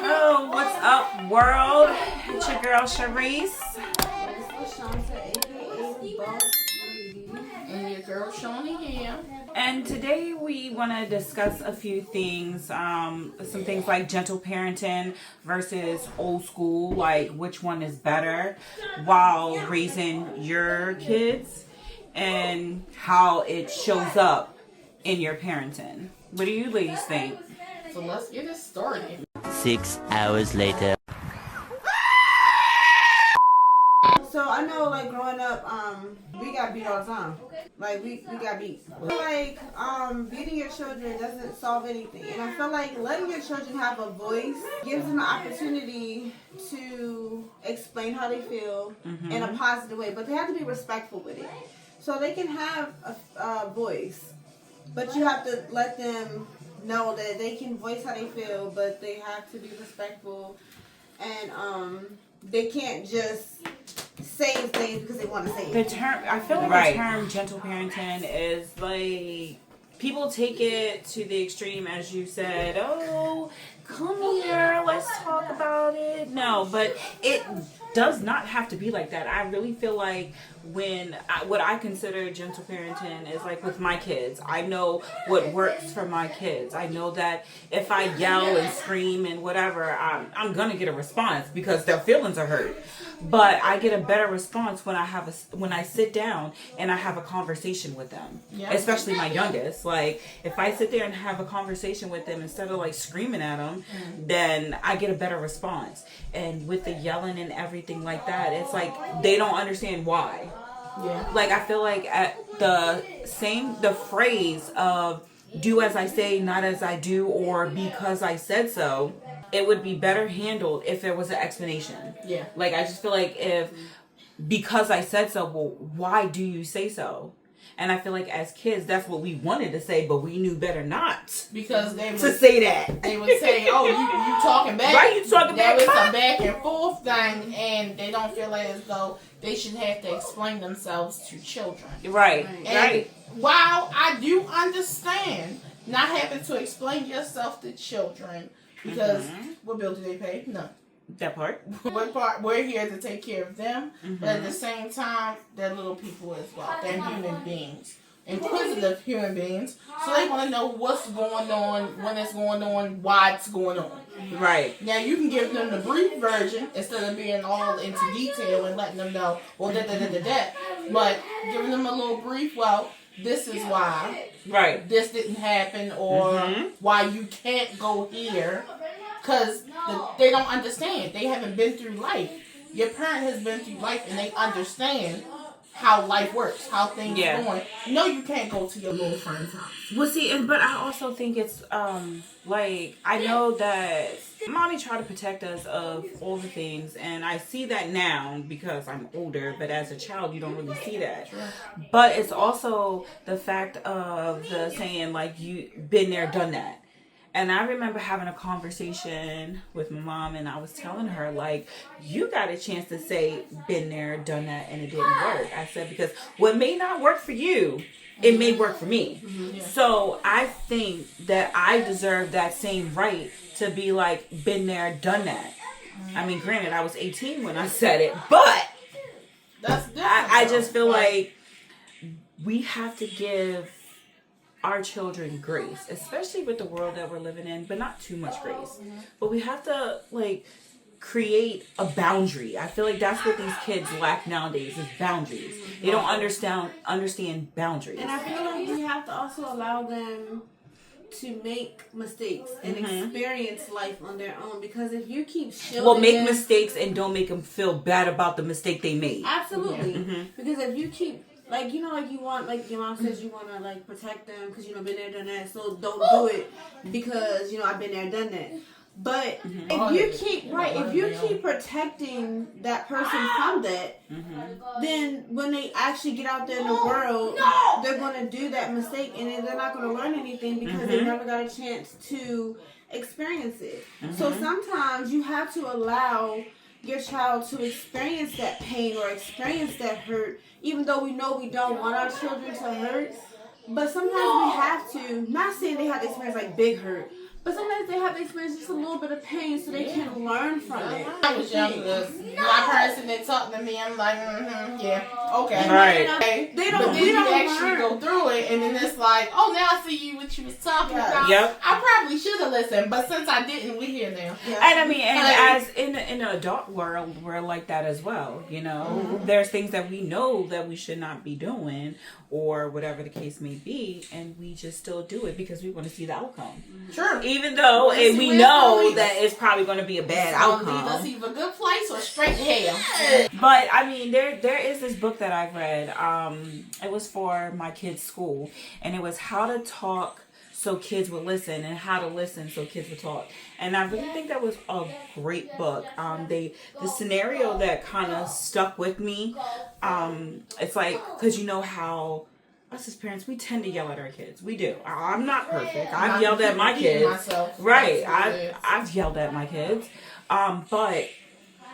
Oh, what's up, world? It's your girl, Sharice. And your girl, Shawnee here. And today we want to discuss a few things, some things like gentle parenting versus old school, like which one is better while raising your kids and how it shows up in your parenting. What do you ladies think? So let's get it started. 6 hours later. So I know, like, growing up, we got beat all the time. Like, we got beat. I feel like beating your children doesn't solve anything. And I feel like letting your children have a voice gives them the opportunity to explain how they feel in a positive way. But they have to be respectful with it. So they can have a voice. But you have to let them know that they can voice how they feel, but they have to be respectful. And they can't just say things because they want to say it. I feel like the term gentle parenting is like, people take it to the extreme, as you said. Oh, come here, let's talk about it. No, but it does not have to be like that. I really feel like what I consider gentle parenting is like with my kids. I know what works for my kids. I know that if I yell and scream and whatever, I'm gonna get a response because their feelings are hurt. But I get a better response when I sit down and I have a conversation with them. Yeah. Especially my youngest. Like, if I sit there and have a conversation with them instead of like screaming at them, then I get a better response. And with the yelling and everything like that, it's like they don't understand why. Yeah. Like, I feel like the phrase of do as I say, not as I do, or because I said so, it would be better handled if there was an explanation. Yeah. Like, I just feel like because I said so, well, why do you say so? And I feel like as kids, that's what we wanted to say, but we knew better not. Because they would say that. They would say, oh, you talking back. Right, you talking back. That was a back and forth thing, and they don't feel as though they should have to explain themselves to children. Right, and while I do understand not having to explain yourself to children, because what bill do they pay? None. That part. What part? We're here to take care of them, but at the same time, they're little people as well. They're human beings, inquisitive human beings. So they want to know what's going on, when it's going on, why it's going on. Right. Now you can give them the brief version instead of being all into detail and letting them know, well, but giving them a little brief. Well, this is why. Right. This didn't happen, or why you can't go here. Because they don't understand. They haven't been through life. Your parent has been through life, and they understand how life works, how things are going. No, you can't go to your little friend's house. Well, see, but I also think it's, like, I know that mommy tried to protect us of all the things, and I see that now because I'm older, but as a child, you don't really see that. Sure. But it's also the fact of the saying, like, you been there, done that. And I remember having a conversation with my mom, and I was telling her, like, you got a chance to say, been there, done that, and it didn't work. I said, because what may not work for you, it may work for me. Mm-hmm. Yeah. So I think that I deserve that same right to be like, been there, done that. Mm-hmm. I mean, granted, I was 18 when I said it, but I just feel like we have to give our children grace, especially with the world that we're living in, but not too much grace. But we have to, like, create a boundary. I feel like that's what these kids lack nowadays, is boundaries. They don't understand boundaries. And I feel like we have to also allow them to make mistakes and experience life on their own, because if you keep shielding mistakes and don't make them feel bad about the mistake they made. Absolutely. Because if you keep, like, you know, like, you want, like your mom says, you want to, like, protect them because, you know, been there, done that. So don't do it because, you know, I've been there, done that. But if you keep protecting that person from that, then when they actually get out there in the world, they're going to do that mistake, and then they're not going to learn anything because they never got a chance to experience it. So sometimes you have to allow your child to experience that pain or experience that hurt, even though we know we don't want our children to hurt. But sometimes we have to, not saying they have to experience like big hurt, But sometimes they have to experience just a little bit of pain so they can learn from it. I was younger. My person that talked to me, I'm like, yeah, okay. Right. They don't. But then you actually go through it, and then it's like, oh, now I see what you was talking about. Yep. I probably should have listened, but since I didn't, we're here now. And I mean, and as in the adult world, we're like that as well. You know, there's things that we know that we should not be doing, or whatever the case may be, and we just still do it because we want to see the outcome. Sure. Even though we know that it's probably going to be a bad outcome. Lead us either a good place or straight to hell. But I mean, there is this book that I've read. It was for my kids' school, and it was how to talk so kids would listen and how to listen so kids would talk. And I really think that was a great book. The scenario that kind of stuck with me, it's like, because you know how us as parents, we tend to yell at our kids. We do. I'm not perfect. I've yelled at my kids. Right. I've yelled at my kids. But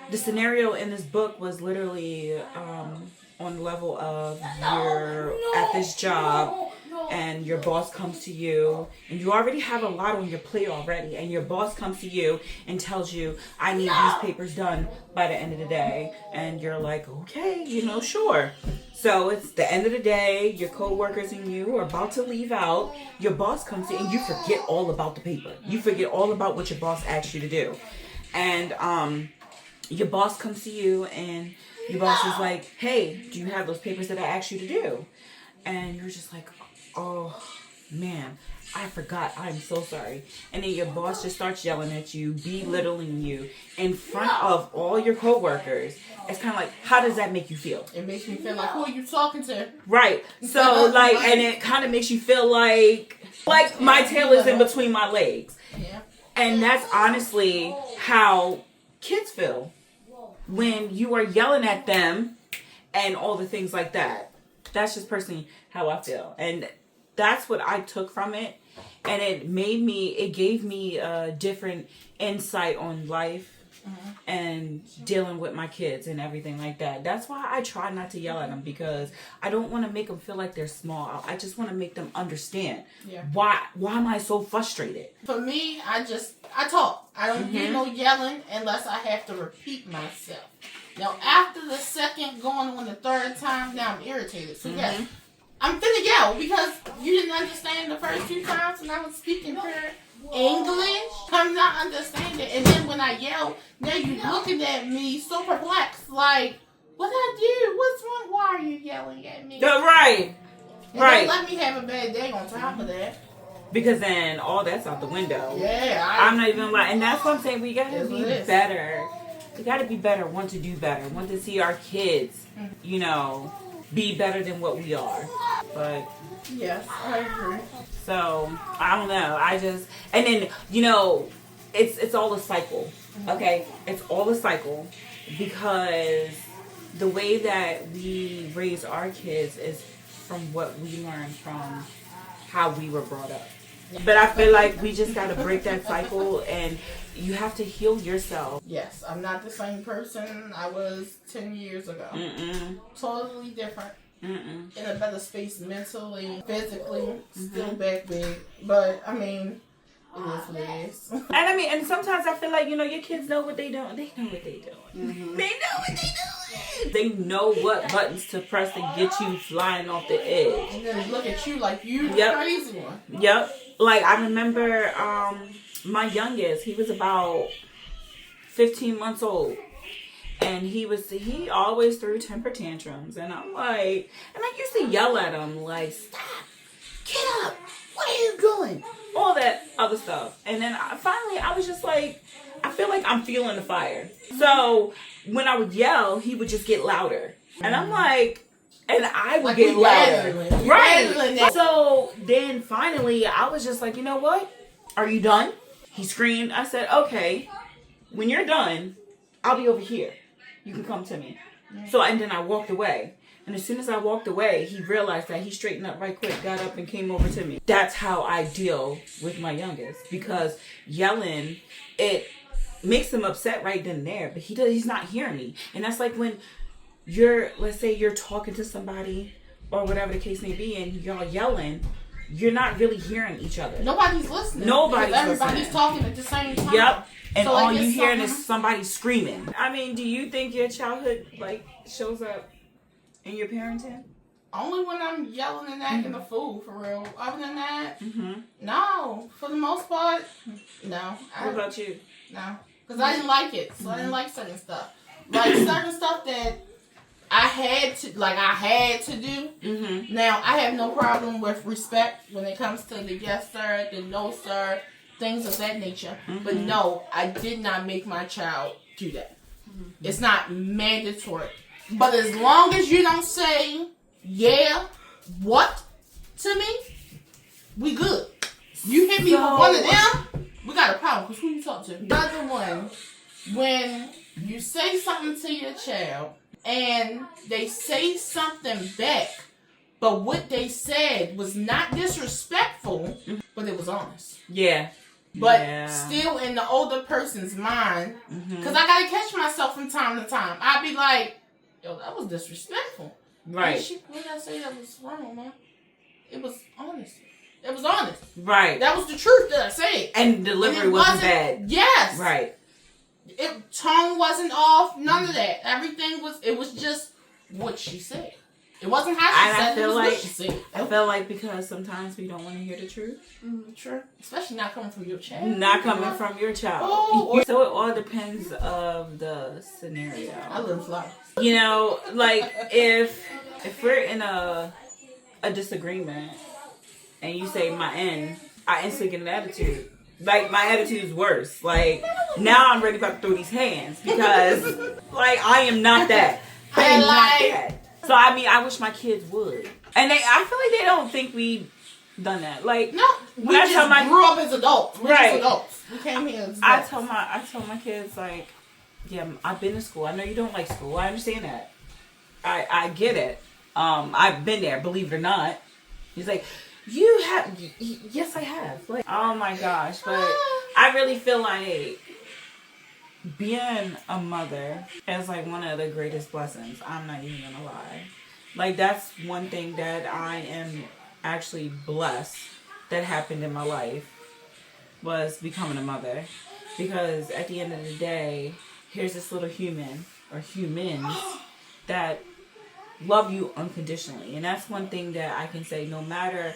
the scenario in this book was literally on the level of you're at this job and your boss comes to you and you already have a lot on your plate already, and your boss comes to you and tells you, I need these papers done by the end of the day, and you're like, okay, sure. So it's the end of the day, your co-workers and you are about to leave out, your boss comes to you and you forget all about the paper. You forget all about what your boss asked you to do. And your boss comes to you and your boss is like, hey, do you have those papers that I asked you to do? And you're just like, oh man, I forgot. I'm so sorry. And then your boss just starts yelling at you, belittling you in front of all your coworkers. It's kind of like, how does that make you feel? It makes me feel like, who are you talking to? Right. So and it kind of makes you feel like my tail is in between my legs. Yeah. And that's honestly how kids feel when you are yelling at them and all the things like that. That's just personally how I feel. And that's what I took from it. And it gave me a different insight on life and dealing with my kids and everything like that. That's why I try not to yell at them, because I don't want to make them feel like they're small. I just want to make them understand why am I so frustrated. For me, I talk. I don't do no yelling unless I have to repeat myself. Now, after the second going on the third time, now I'm irritated. So yes, I'm finna yell because you didn't understand the first 2 times and I was speaking pure English. I'm not understanding. And then when I yell, now you looking at me so perplexed, like, what I do? What's wrong? Why are you yelling at me? Right. And don't let me have a bad day on top of that. Because then all that's out the window. Yeah. I'm not even lying. And that's what I'm saying. We gotta be better. We gotta be better. Want to do better. Want to see our kids, be better than what we are. But yes, I agree. So I don't know. And then it's all a cycle. Okay, it's all a cycle, because the way that we raise our kids is from what we learned from how we were brought up. But I feel like we just gotta break that cycle, and you have to heal yourself. Yes, I'm not the same person I was 10 years ago. Totally different. In a better space mentally, physically, still back big. But, I mean, it is what it is. And sometimes I feel like, your kids know what they doing. They know what they doing. They know what they doing. They know what buttons to press to get you flying off the edge. And then look at you like you the crazy one. Yep. Like, I remember my youngest, he was about 15 months old. And he always threw temper tantrums. And I'm like, and I used to yell at him, like, stop, get up, what are you doing? All that other stuff. And then finally, I was just like, I feel like I'm feeling the fire. So when I would yell, he would just get louder. And I'm like, and I would get louder. Right. So then finally, I was just like, you know what? Are you done? He screamed. I said, okay, when you're done, I'll be over here. You can come to me. So, and then I walked away. And as soon as I walked away, he realized that. He straightened up right quick, got up and came over to me. That's how I deal with my youngest. Because yelling, it makes him upset right then and there. But he's not hearing me. And that's like when let's say you're talking to somebody or whatever the case may be, and y'all yelling, you're not really hearing each other. Nobody's listening. Everybody's listening. Talking at the same time. Yep. And so all you hearing is somebody screaming. I mean, do you think your childhood shows up in your parenting? Only when I'm yelling and acting a fool, for real. Other than that, no. For the most part, no. What about you? No. Because I didn't like it. So I didn't like certain stuff. Like certain stuff that I had to do. Now, I have no problem with respect when it comes to the yes, sir, the no, sir, things of that nature. But no, I did not make my child do that. It's not mandatory. But as long as you don't say, yeah, what to me, we good. You hit me with one of them, we got a problem. Because who you talk to? The other one, when you say something to your child and they say something back, but what they said was not disrespectful, but it was honest. Yeah. But still in the older person's mind, because I got to catch myself from time to time. I'd be like, yo, that was disrespectful. Right. What did I say that was wrong, man? It was honest. It was honest. Right. That was the truth that I said. And delivery wasn't bad. Yes. Right. Tone wasn't off. None of that. Everything was. It was just what she said. It wasn't how she said. It was what she said. I feel like because sometimes we don't want to hear the truth. True. Especially not coming from your child. Not coming from your child. Oh. So it all depends of the scenario. I live life. You know, like if we're in a disagreement and you say my end, I instantly get an attitude. Like my attitude is worse. Like now I'm ready about to throw these hands because like I am not that. I am not that. So I mean, I wish my kids would, and I feel like they don't think we done that. Like no, we just grew up as adults. We're just adults. We came here as adults. I told my kids like, yeah, I've been to school. I know you don't like school. I understand that. I get it. I've been there. Believe it or not. He's like, you have. Yes, I have. Like, oh my gosh, but I really feel like being a mother is like one of the greatest blessings. I'm not even gonna lie. Like that's one thing that I am actually blessed that happened in my life was becoming a mother. Because at the end of the day, here's this little human or humans that love you unconditionally. And that's one thing that I can say, no matter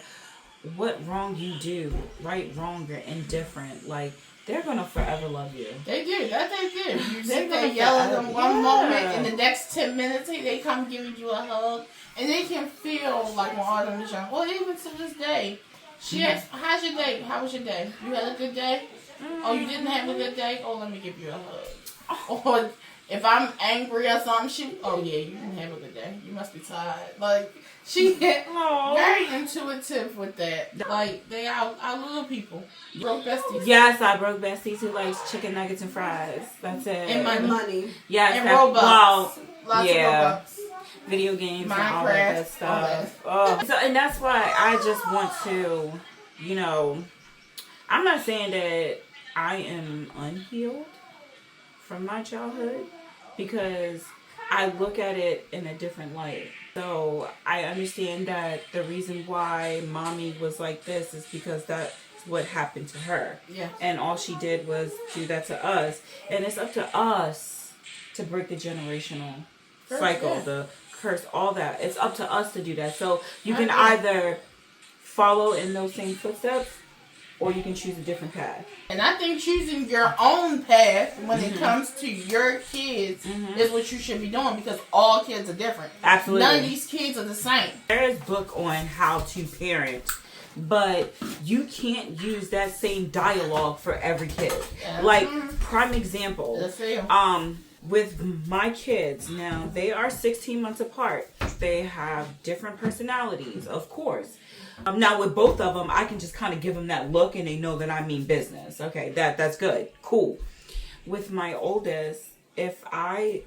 what wrong you do, right, wrong, or indifferent, like they're gonna forever love you. They do. That they do. You sit there yell at them one moment, in the next 10 minutes, they come giving you a hug, and they can feel like when Autumn is young. Well, even to this day, she asks, "How's your day? How was your day? You had a good day? Oh, you didn't have a good day? Oh, let me give you a hug." Or if I'm angry or something, oh yeah, you didn't have a good day. You must be tired. Like she very intuitive with that. Like they are little people. Broke besties. Yes, I broke besties who likes chicken nuggets and fries. That's it. And money. Yes, and Robux. Wow. Lots of Robux. Video games Minecraft, and all that good stuff. Oh. So, and that's why I just want to, you know, I'm not saying that I am unhealed from my childhood because I look at it in a different light. So I understand that the reason why mommy was like this is because that's what happened to her. Yeah. And all she did was do that to us. And it's up to us to break the generational cycle, the curse, all that. It's up to us to do that. So you can either follow in those same footsteps or you can choose a different path. And I think choosing your own path when it comes to your kids is what you should be doing because all kids are different. Absolutely. None of these kids are the same. There is a book on how to parent, but you can't use that same dialogue for every kid. Like, prime example, with my kids, now they are 16 months apart. They have different personalities, of course. Now with both of them, I can just kind of give them that look and they know that I mean business. Okay, that's good. Cool. With my oldest, if I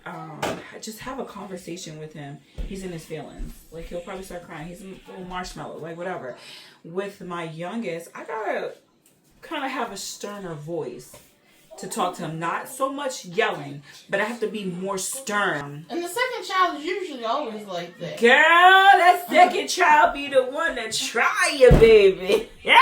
just have a conversation with him, he's in his feelings. Like he'll probably start crying. He's a little marshmallow, like whatever. With my youngest, I gotta kind of have a sterner voice to talk to him. Not so much yelling, but I have to be more stern. And the second child is usually always like that. Girl, that second child be the one that try you, baby. Yeah.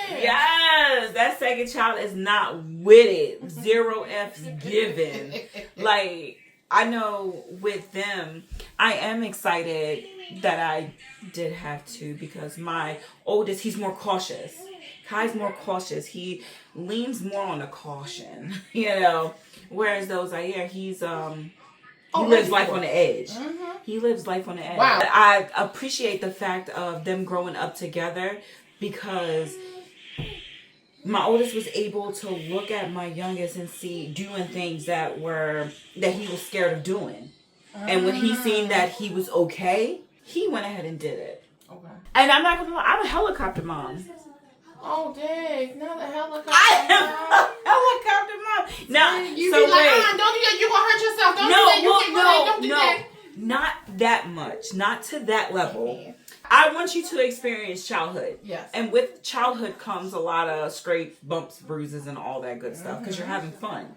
Yes, that second child is not with it. 0 F's given. Like, I know with them, I am excited that I did have to, because my oldest, he's more cautious. Kai's more cautious. He leans more on the caution, whereas those Zaire, he lives life on the edge. Mm-hmm. He lives life on the edge. Wow. I appreciate the fact of them growing up together, because my oldest was able to look at my youngest and see doing things that he was scared of doing. And when he seen that he was okay, he went ahead and did it. Okay. And I'm not gonna lie, I'm a helicopter mom. Oh, dang. Not a helicopter mom. I am a helicopter mom. Now, you so be like, don't do that. You're going to hurt yourself. Don't do that. Not that much. Not to that level. I want you to experience childhood. Yes. And with childhood comes a lot of scrapes, bumps, bruises, and all that good stuff, because you're having fun.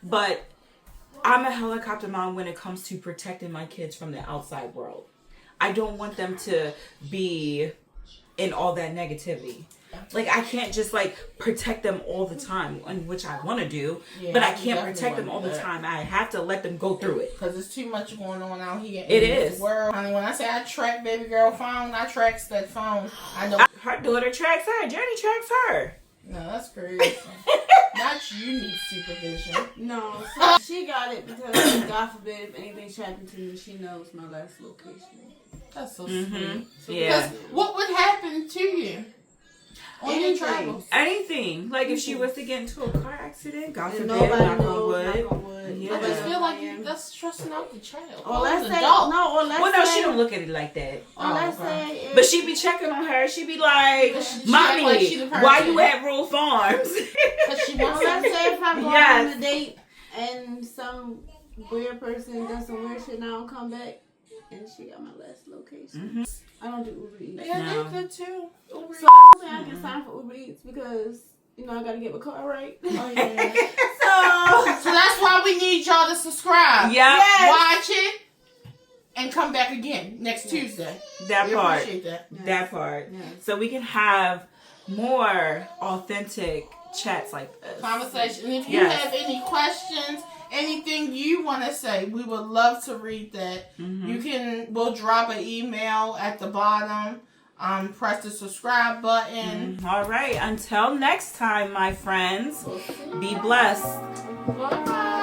But I'm a helicopter mom when it comes to protecting my kids from the outside world. I don't want them to be in all that negativity. Like, I can't just, protect them all the time, which I want to do, but I can't protect them all the time. I have to let them go through it. Because there's too much going on out here in this world. Honey, when I say I track baby girl phone, I tracks that phone. I know. Her daughter tracks her. Journey tracks her. No, that's crazy. Not you need supervision. No, so she got it because, God forbid, if anything's happened to me, she knows my last location. That's so sweet. Yeah. Because what would happen to you? On your travels. Anything. Like if she was to get into a car accident, God forbid, knock on wood. Yeah. I just feel like that's stressing out the child. Or let's say, she don't look at it like that. Say, but she be checking on her. She be like, "Mommy, why you at Rural Farms?" Let's say if I go on a date and some weird person does some weird shit and I don't come back, and she got my last location. I don't do Uber Eats. Yeah, they're good too. So I can sign for Uber Eats because I gotta get my car right. Oh, yeah. so that's why we need y'all to subscribe. Yeah. Yes. Watch it and come back again next Tuesday. That part. Appreciate that. Yes. That part. Yes. So we can have more authentic chats like this. Conversation. And if you have any questions, anything you want to say, we would love to read that. We'll drop an email at the bottom. Press the subscribe button. All right. Until next time, my friends, be blessed. Bye.